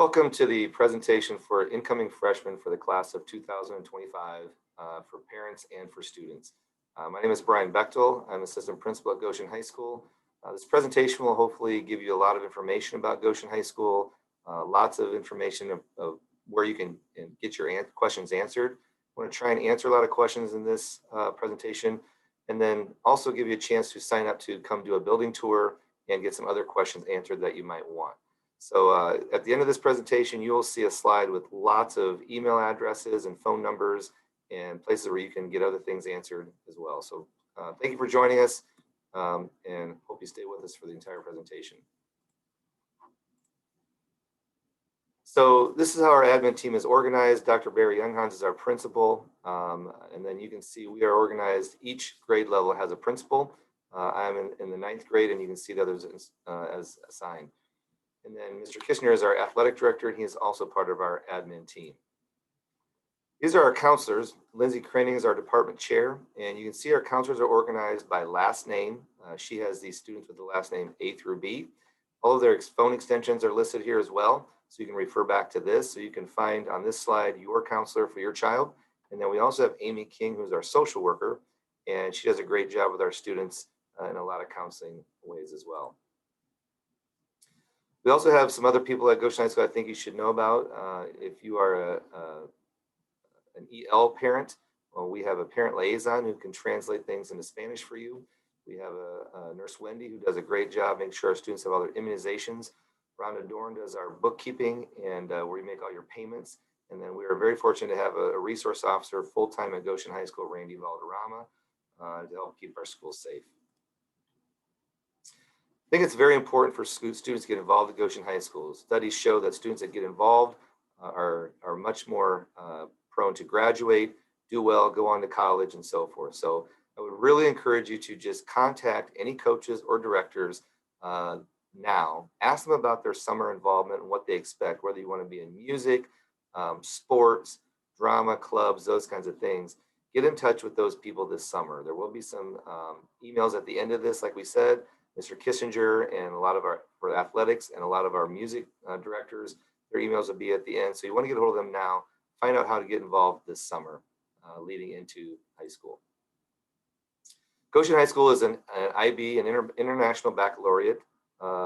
Welcome to the presentation for incoming freshmen for the class of 2025 for parents and for students. My name is Brian Bechtel. I'm assistant principal at Goshen High School. This presentation will hopefully give you a lot of information about Goshen High School, lots of information of where you can get your questions answered. I want to try and answer a lot of questions in this presentation, and then also give you a chance to sign up to come do a building tour and get some other questions answered that you might want. So at the end of this presentation, you will see a slide with lots of email addresses and phone numbers and places where you can get other things answered as well. So thank you for joining us and hope you stay with us for the entire presentation. So this is how our admin team is organized. Dr. Barry Younghans is our principal. And then you can see we are organized. Each grade level has a principal. I'm in the 9th grade, and you can see the others as assigned. And then Mr. Kishner is our athletic director, and he is also part of our admin team. These are our counselors. Lindsay Craning is our department chair, and you can see our counselors are organized by last name. She has these students with the last name A through B. All of their phone extensions are listed here as well, so you can refer back to this. So you can find on this slide your counselor for your child. And then we also have Amy King, who's our social worker, and she does a great job with our students in a lot of counseling ways as well. We also have some other people at Goshen High School I think you should know about. If you are an EL parent, well, we have a parent liaison who can translate things into Spanish for you. We have a nurse, Wendy, who does a great job making sure our students have all their immunizations. Rhonda Dorn does our bookkeeping and where you make all your payments. And then we are very fortunate to have a resource officer full-time at Goshen High School, Randy Valderrama, to help keep our schools safe. I think it's very important for students to get involved at Goshen High School. Studies show that students that get involved are much more prone to graduate, do well, go on to college, and so forth. So I would really encourage you to just contact any coaches or directors now. Ask them about their summer involvement and what they expect, whether you want to be in music, sports, drama, clubs, those kinds of things. Get in touch with those people this summer. There will be some emails at the end of this, like we said. Mr. Kissinger and a lot of our for athletics and a lot of our music directors, their emails will be at the end. So you want to get a hold of them now, find out how to get involved this summer leading into high school. Goshen High School is an IB, an International Baccalaureate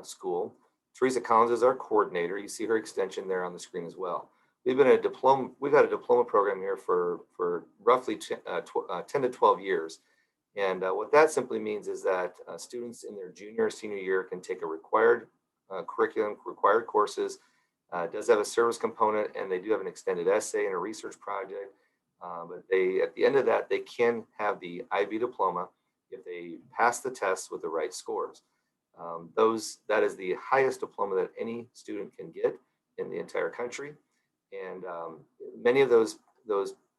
school. Teresa Collins is our coordinator. You see her extension there on the screen as well. We've had a diploma program here for roughly 10 to 12 years. And what that simply means is that students in their junior or senior year can take a required curriculum, required courses. It does have a service component, and they do have an extended essay and a research project. But at the end of that, they can have the IB diploma if they pass the tests with the right scores. That is the highest diploma that any student can get in the entire country. And many of those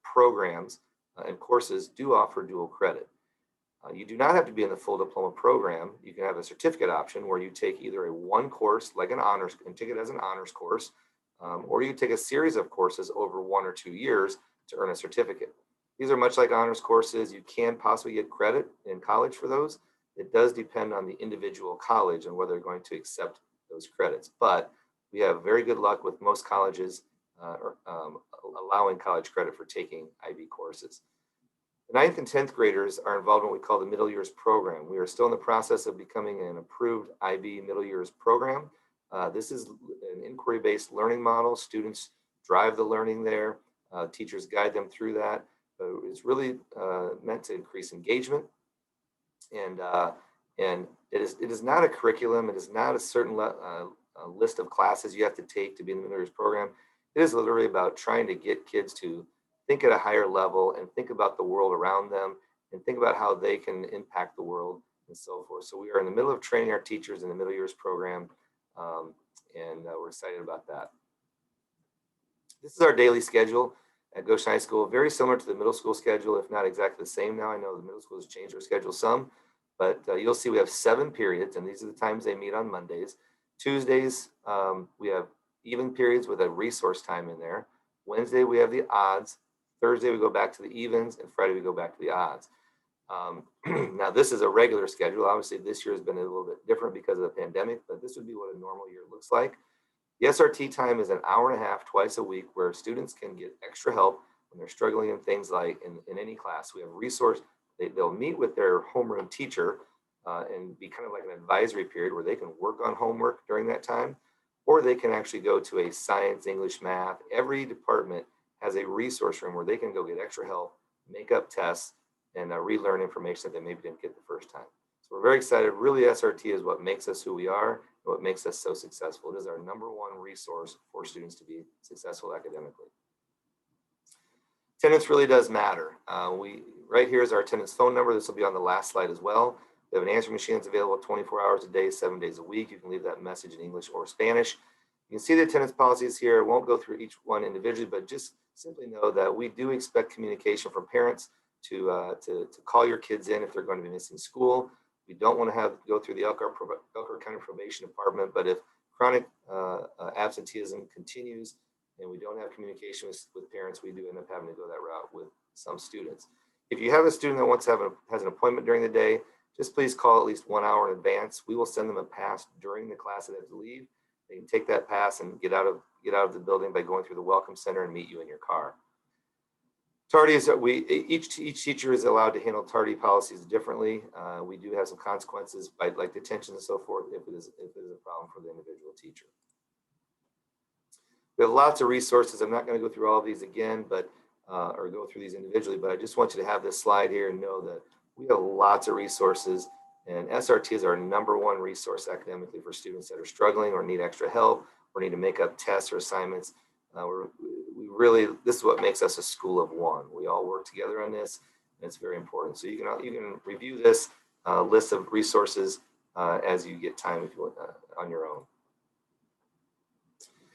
programs and courses do offer dual credit. You do not have to be in the full diploma program. You can have a certificate option where you take either a one course, like an honors, and take it as an honors course, or you take a series of courses over 1 or 2 years to earn a certificate. These are much like honors courses. You can possibly get credit in college for those. It does depend on the individual college and whether they're going to accept those credits. But we have very good luck with most colleges allowing college credit for taking IB courses. The 9th and 10th graders are involved in what we call the middle years program. We are still in the process of becoming an approved IB middle years program. This is an inquiry-based learning model. Students drive the learning there. Teachers guide them through that. It's really meant to increase engagement. And it is not a curriculum. It is not a certain list of classes you have to take to be in the middle years program. It is literally about trying to get kids to think at a higher level and think about the world around them and think about how they can impact the world and so forth. So we are in the middle of training our teachers in the middle years program, and we're excited about that. This is our daily schedule at Goshen High School, very similar to the middle school schedule, if not exactly the same now. I know the middle school has changed their schedule some, but you'll see we have 7 periods, and these are the times they meet on Mondays. Tuesdays, we have even periods with a resource time in there. Wednesday, we have the odds. Thursday, we go back to the evens, and Friday, we go back to the odds. Now, this is a regular schedule. Obviously, this year has been a little bit different because of the pandemic, but this would be what a normal year looks like. The SRT time is an hour and a half twice a week where students can get extra help when they're struggling in things like in any class. We have resource, they'll meet with their homeroom teacher and be kind of like an advisory period where they can work on homework during that time, or they can actually go to a science, English, math. Every department has a resource room where they can go get extra help, make up tests, and relearn information that they maybe didn't get the first time. So we're very excited. Really, SRT is what makes us who we are and what makes us so successful. It is our #1 resource for students to be successful academically. Attendance really does matter. Right here is our attendance phone number. This will be on the last slide as well. We have an answering machine that's available 24 hours a day, 7 days a week. You can leave that message in English or Spanish. You can see the attendance policies here. I won't go through each one individually, but just simply know that we do expect communication from parents to call your kids in if they're going to be missing school. We don't want to go through the Elkhart County Probation Department, but if chronic absenteeism continues and we don't have communication with parents, we do end up having to go that route with some students. If you have a student that has an appointment during the day, just please call at least 1 hour in advance. We will send them a pass during the class that they have to leave. They can take that pass and get out of the building by going through the welcome center and meet you in your car. Tardy is each teacher is allowed to handle tardy policies differently. We do have some consequences by like detention and so forth if it is a problem for the individual teacher. We have lots of resources. I'm not going to go through all of these again, but or go through these individually, but I just want you to have this slide here and know that we have lots of resources, and SRT is our #1 resource academically for students that are struggling or need extra help or need to make up tests or assignments. This is what makes us a school of one. We all work together on this, and it's very important. So you can review this list of resources as you get time if you want, on your own.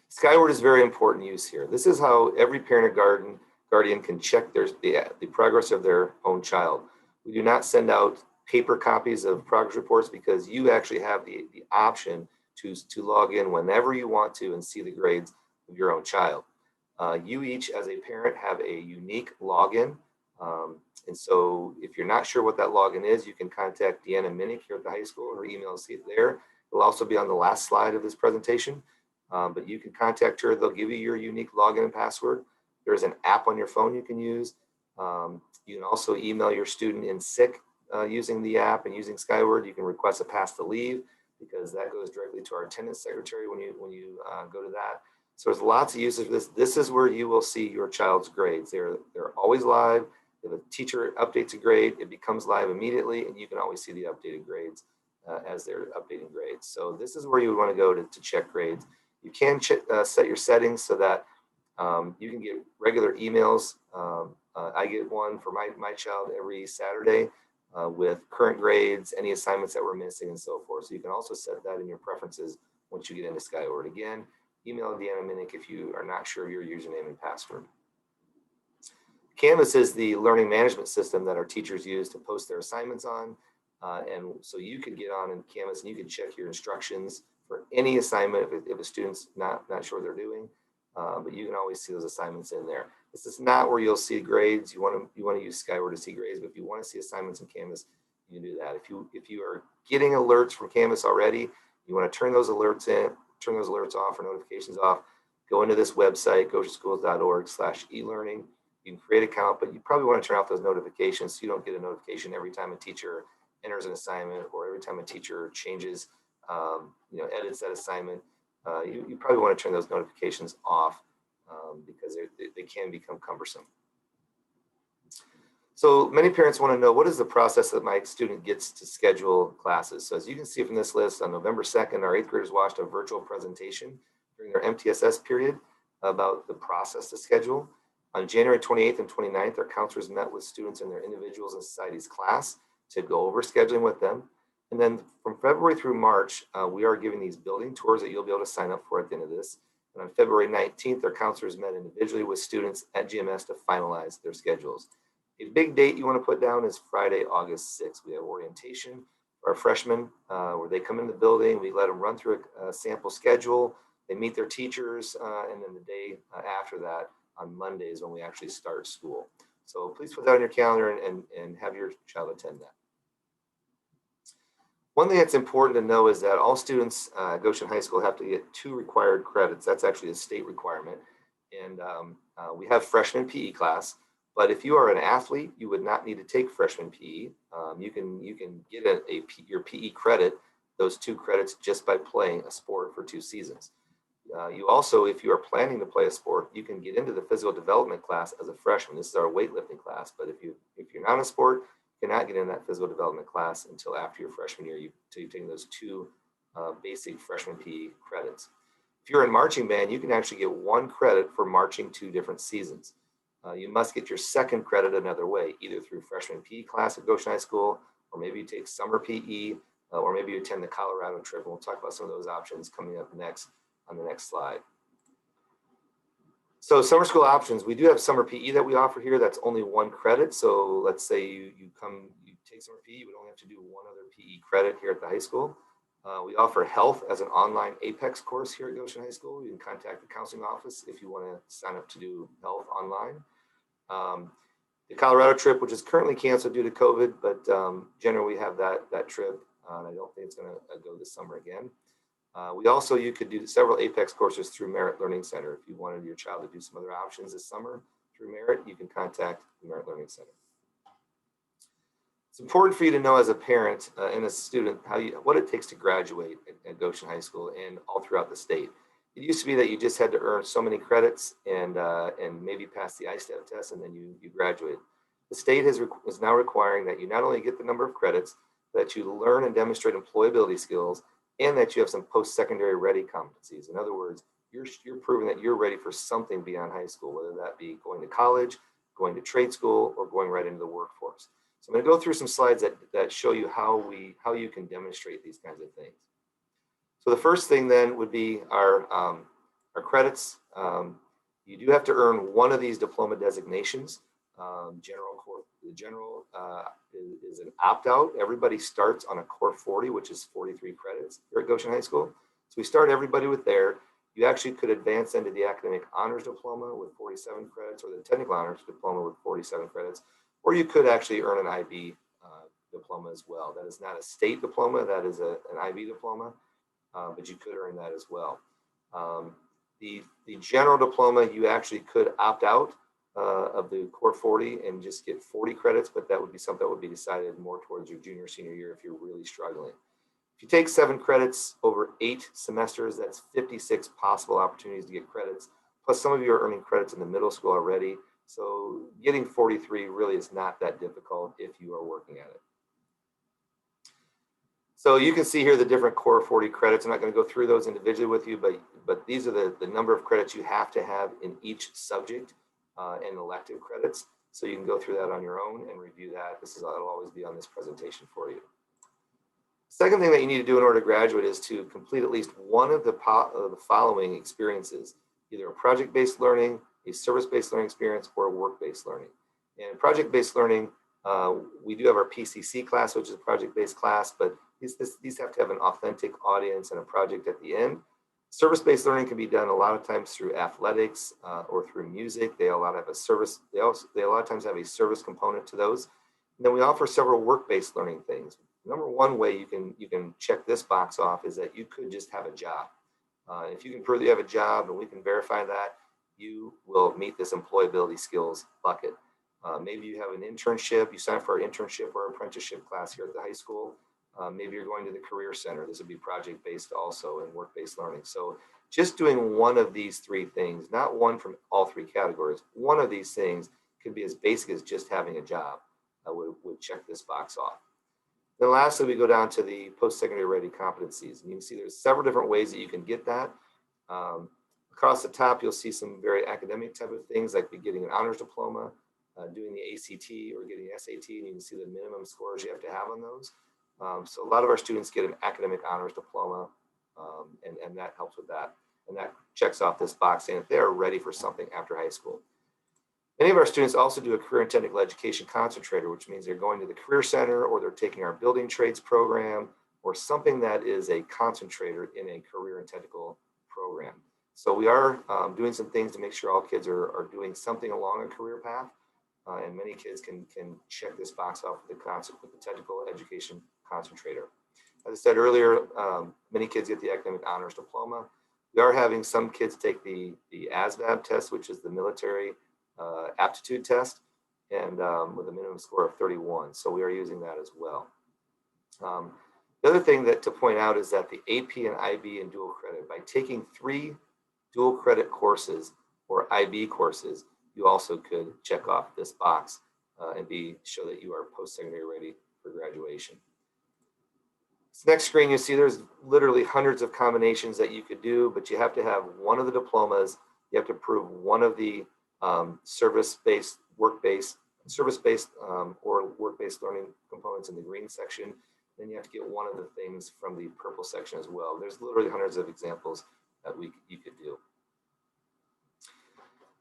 Skyward is very important use here. This is how every parent or guardian can check the progress of their own child. We do not send out paper copies of progress reports because you actually have the option to log in whenever you want to and see the grades of your own child. You each as a parent have a unique login. And so if you're not sure what that login is, you can contact Deanna Minnick here at the high school or email us there. It'll also be on the last slide of this presentation. But you can contact her. They'll give you your unique login and password. There's an app on your phone you can use. You can also email your student in sick using the app and using Skyward. You can request a pass to leave because that goes directly to our attendance secretary when you go to that. So there's lots of uses of this. This is where you will see your child's grades. They're always live. If a teacher updates a grade, it becomes live immediately, and you can always see the updated grades as they're updating grades. So this is where you would want to go to check grades. You can set your settings so that you can get regular emails. I get one for my child every Saturday with current grades, any assignments that we're missing, and so forth. So you can also set that in your preferences once you get into Skyward. Again, email Deanna Minnick if you are not sure of your username and password. Canvas is the learning management system that our teachers use to post their assignments on. And so you could get on in Canvas and you can check your instructions for any assignment if a student's not sure what they're doing. But you can always see those assignments in there. This is not where you'll see grades. You want to use Skyward to see grades, but if you want to see assignments in Canvas, you can do that. If you are getting alerts from Canvas already, you want to turn those alerts off or notifications off, go into this website, goschools.org/elearning. You can create an account, but you probably want to turn off those notifications so you don't get a notification every time a teacher enters an assignment or every time a teacher changes, edits that assignment. You probably want to turn those notifications off because they can become cumbersome. So many parents want to know, what is the process that my student gets to schedule classes? So as you can see from this list, on November 2nd, our 8th graders watched a virtual presentation during their MTSS period about the process to schedule. On January 28th and 29th, our counselors met with students in their individuals and societies class to go over scheduling with them. And then from February through March, we are giving these building tours that you'll be able to sign up for at the end of this. And on February 19th, our counselors met individually with students at GMS to finalize their schedules. A big date you want to put down is Friday, August 6th. We have orientation for our freshmen where they come in the building. We let them run through a sample schedule. They meet their teachers, and then the day after that, on Mondays when we actually start school. So please put that on your calendar and have your child attend that. One thing that's important to know is that all students at Goshen High School have to get 2 required credits. That's actually a state requirement. And we have freshman PE class, but if you are an athlete, you would not need to take freshman PE. You can get your PE credit, those 2 credits, just by playing a sport for 2 seasons. You also, if you are planning to play a sport, you can get into the physical development class as a freshman. This is our weightlifting class, but if you're not in a sport, you cannot get in that physical development class until after your freshman year, until you've taken those 2 basic freshman PE credits. If you're in marching band, you can actually get 1 credit for marching 2 different seasons. You must get your 2nd credit another way, either through freshman PE class at Goshen High School, or maybe you take summer PE, or maybe you attend the Colorado trip. And we'll talk about some of those options coming up next on the next slide. So summer school options, we do have summer PE that we offer here. That's only 1 credit. So let's say you take summer PE, you would only have to do 1 other PE credit here at the high school. We offer health as an online APEX course here at Goshen High School. You can contact the counseling office if you want to sign up to do health online. The Colorado trip, which is currently canceled due to COVID, but generally we have that trip. And I don't think it's going to go this summer again. You could do several APEX courses through Merit Learning Center. If you wanted your child to do some other options this summer through Merit, you can contact the Merit Learning Center. It's important for you to know as a parent and a student what it takes to graduate at Goshen High School and all throughout the state. It used to be that you just had to earn so many credits and maybe pass the ISTEP test and then you graduate. The state is now requiring that you not only get the number of credits, that you learn and demonstrate employability skills, and that you have some post-secondary ready competencies. In other words, you're proving that you're ready for something beyond high school, whether that be going to college, going to trade school, or going right into the workforce. So I'm going to go through some slides that show you how you can demonstrate these kinds of things. So the first thing then would be our credits. You do have to earn 1 of these diploma designations. The general is an opt-out. Everybody starts on a core 40, which is 43 credits here at Goshen High School. So we start everybody with there. You actually could advance into the academic honors diploma with 47 credits, or the technical honors diploma with 47 credits, or you could actually earn an IB diploma as well. That is not a state diploma, that is an IB diploma, but you could earn that as well. The general diploma, you actually could opt out of the core 40 and just get 40 credits, but that would be something that would be decided more towards your junior, senior year if you're really struggling. If you take 7 credits over 8 semesters, that's 56 possible opportunities to get credits. Plus some of you are earning credits in the middle school already. So getting 43 really is not that difficult if you are working at it. So you can see here the different core 40 credits. I'm not going to go through those individually with you, but these are the number of credits you have to have in each subject and elective credits. So you can go through that on your own and review that. It'll always be on this presentation for you. Second thing that you need to do in order to graduate is to complete at least one of the following experiences, either a project-based learning, a service-based learning experience, or a work-based learning. And project-based learning, we do have our PCC class, which is a project-based class, but these have to have an authentic audience and a project at the end. Service-based learning can be done a lot of times through athletics or through music. They a lot of times have a service component to those. And then we offer several work-based learning things. Number one way you can check this box off is that you could just have a job. If you can prove that you have a job and we can verify that, you will meet this employability skills bucket. Maybe you have an internship, you sign up for an internship or apprenticeship class here at the high school. Maybe you're going to the career center. This would be project-based also and work-based learning. So just doing one of these 3 things, not one from all 3 categories, one of these things could be as basic as just having a job. Would check this box off. Then lastly, we go down to the post-secondary ready competencies. And you can see there's several different ways that you can get that. Across the top, you'll see some very academic type of things like getting an honors diploma, doing the ACT or getting SAT, and you can see the minimum scores you have to have on those. So a lot of our students get an academic honors diploma, and that helps with that. And that checks off this box saying that they are ready for something after high school. Many of our students also do a career and technical education concentrator, which means they're going to the career center or they're taking our building trades program or something that is a concentrator in a career and technical program. So we are doing some things to make sure all kids are doing something along a career path. And many kids can check this box off with the technical education concentrator. As I said earlier, many kids get the academic honors diploma. We are having some kids take the ASVAB test, which is the military aptitude test, and with a minimum score of 31. So we are using that as well. The other thing to point out is that the AP and IB and dual credit, by taking 3 dual credit courses or IB courses, you also could check off this box and show that you are post-secondary ready for graduation. This next screen, you see there's literally hundreds of combinations that you could do, but you have to have one of the diplomas. You have to prove one of the service-based, work-based, service-based or work-based learning components in the green section. Then you have to get one of the things from the purple section as well. There's literally hundreds of examples that you could do.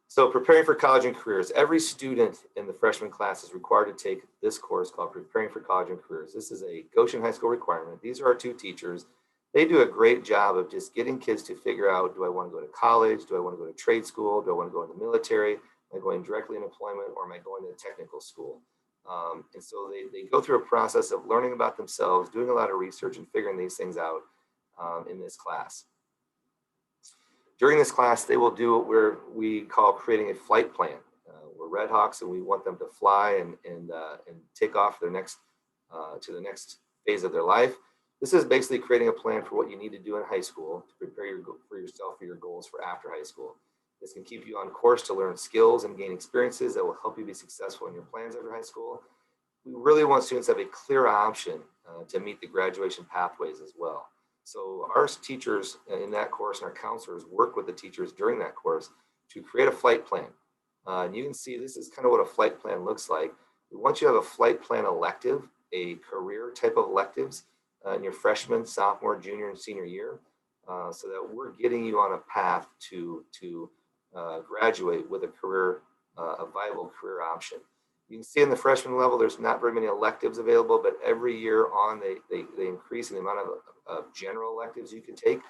So preparing for college and careers. Every student in the freshman class is required to take this course called Preparing for College and Careers. This is a Goshen High School requirement. These are our 2 teachers. They do a great job of just getting kids to figure out, do I want to go to college? Do I want to go to trade school? Do I want to go in the military? Am I going directly in employment, or am I going to a technical school? And so they go through a process of learning about themselves, doing a lot of research and figuring these things out in this class. During this class, they will do what we call creating a flight plan. We're Red Hawks, and we want them to fly and take off to the next phase of their life. This is basically creating a plan for what you need to do in high school to prepare yourself for your goals for after high school. This can keep you on course to learn skills and gain experiences that will help you be successful in your plans after high school. We really want students to have a clear option to meet the graduation pathways as well. So our teachers in that course and our counselors work with the teachers during that course to create a flight plan. And you can see this is kind of what a flight plan looks like. Once you have a flight plan elective, a career type of electives in your freshman, sophomore, junior, and senior year, so that we're getting you on a path to graduate with a viable career option. You can see in the freshman level, there's not very many electives available, but every year on, they increase in the amount of general electives you can take.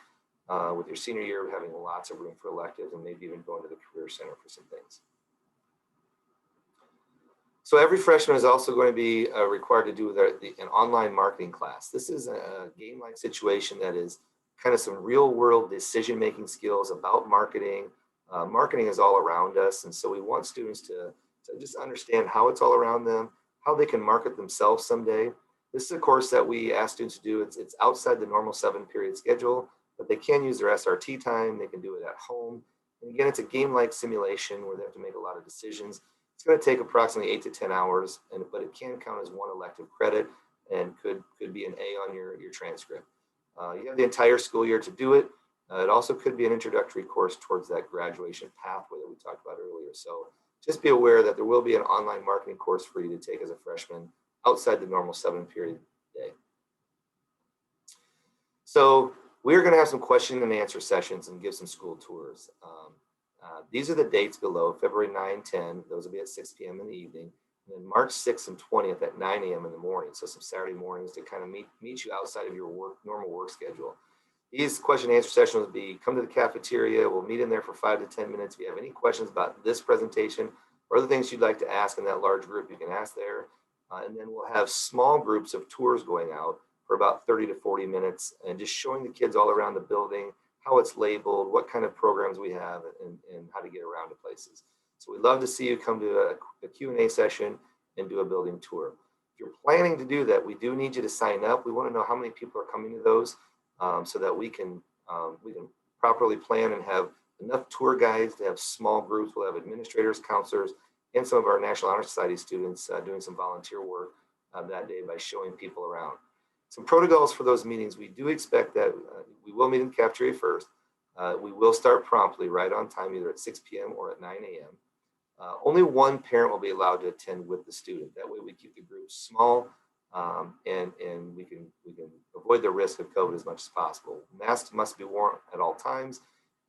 With your senior year, having lots of room for electives and maybe even going to the Career Center for some things. So every freshman is also going to be required to do an online marketing class. This is a game-like situation that is kind of some real-world decision-making skills about marketing. Marketing is all around us, and so we want students to just understand how it's all around them, how they can market themselves someday. This is a course that we ask students to do. It's outside the normal 7-period schedule, but they can use their SRT time. They can do it at home. And again, it's a game-like simulation where they have to make a lot of decisions. It's going to take approximately 8 to 10 hours, but it can count as 1 elective credit and could be an A on your transcript. You have the entire school year to do it. It also could be an introductory course towards that graduation pathway that we talked about earlier. So just be aware that there will be an online marketing course for you to take as a freshman outside the normal 7-period day. So we're going to have some question and answer sessions and give some school tours. These are the dates below: February 9, 10, those will be at 6 p.m. in the evening, and then March 6th and 20th at 9 a.m. in the morning. So some Saturday mornings to kind of meet you outside of your normal work schedule. These question and answer sessions will be, come to the cafeteria, we'll meet in there for 5 to 10 minutes. If you have any questions about this presentation or other things you'd like to ask in that large group, you can ask there. And then we'll have small groups of tours going out for about 30 to 40 minutes and just showing the kids all around the building, how it's labeled, what kind of programs we have, and how to get around to places. So we'd love to see you come to a Q&A session and do a building tour. If you're planning to do that, we do need you to sign up. We want to know how many people are coming to those so that we can properly plan and have enough tour guides to have small groups. We'll have administrators, counselors, and some of our National Honor Society students doing some volunteer work that day by showing people around. Some protocols for those meetings: we do expect that we will meet in the cafeteria first. We will start promptly, right on time, either at 6 p.m. or at 9 a.m. Only one parent will be allowed to attend with the student. That way we keep the groups small and we can avoid the risk of COVID as much as possible. Masks must be worn at all times,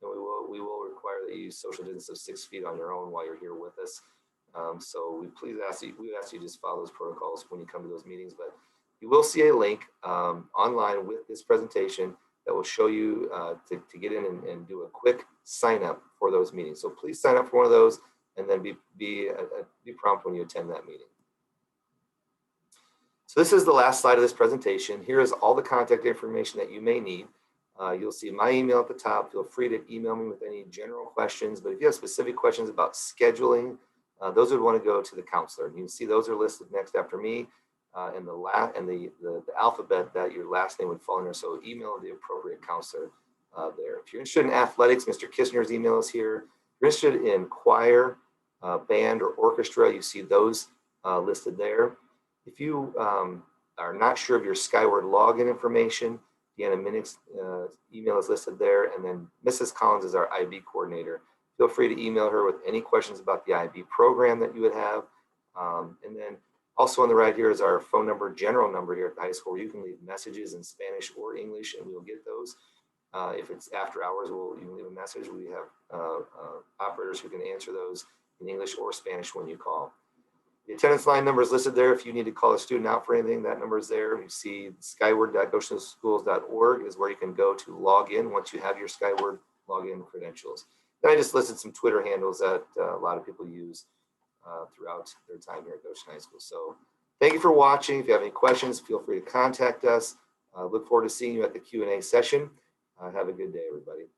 and we will require that you use social distance of 6 feet on your own while you're here with us. So we ask you just follow those protocols when you come to those meetings. But you will see a link online with this presentation that will show you to get in and do a quick sign up for those meetings. So please sign up for one of those and then be prompt when you attend that meeting. So this is the last slide of this presentation. Here is all the contact information that you may need. You'll see my email at the top. Feel free to email me with any general questions, but if you have specific questions about scheduling, those would want to go to the counselor. And you can see those are listed next after me, and the alphabet that your last name would fall under. So email the appropriate counselor there. If you're interested in athletics, Mr. Kissner's email is here. If you're interested in choir, band, or orchestra, you see those listed there. If you are not sure of your Skyward login information, Deanna Minnick's email is listed there, and then Mrs. Collins is our IB coordinator. Feel free to email her with any questions about the IB program that you would have. And then also on the right here is our phone number, general number here at the high school, where you can leave messages in Spanish or English, and we'll get those. If it's after hours, you can leave a message. We have operators who can answer those in English or Spanish when you call. The attendance line number is listed there. If you need to call a student out for anything, that number is there. You see skyward.goshenschools.org is where you can go to log in once you have your Skyward login credentials. Then I just listed some Twitter handles that a lot of people use throughout their time here at Goshen High School. So thank you for watching. If you have any questions, feel free to contact us. Look forward to seeing you at the Q&A session. Have a good day, everybody.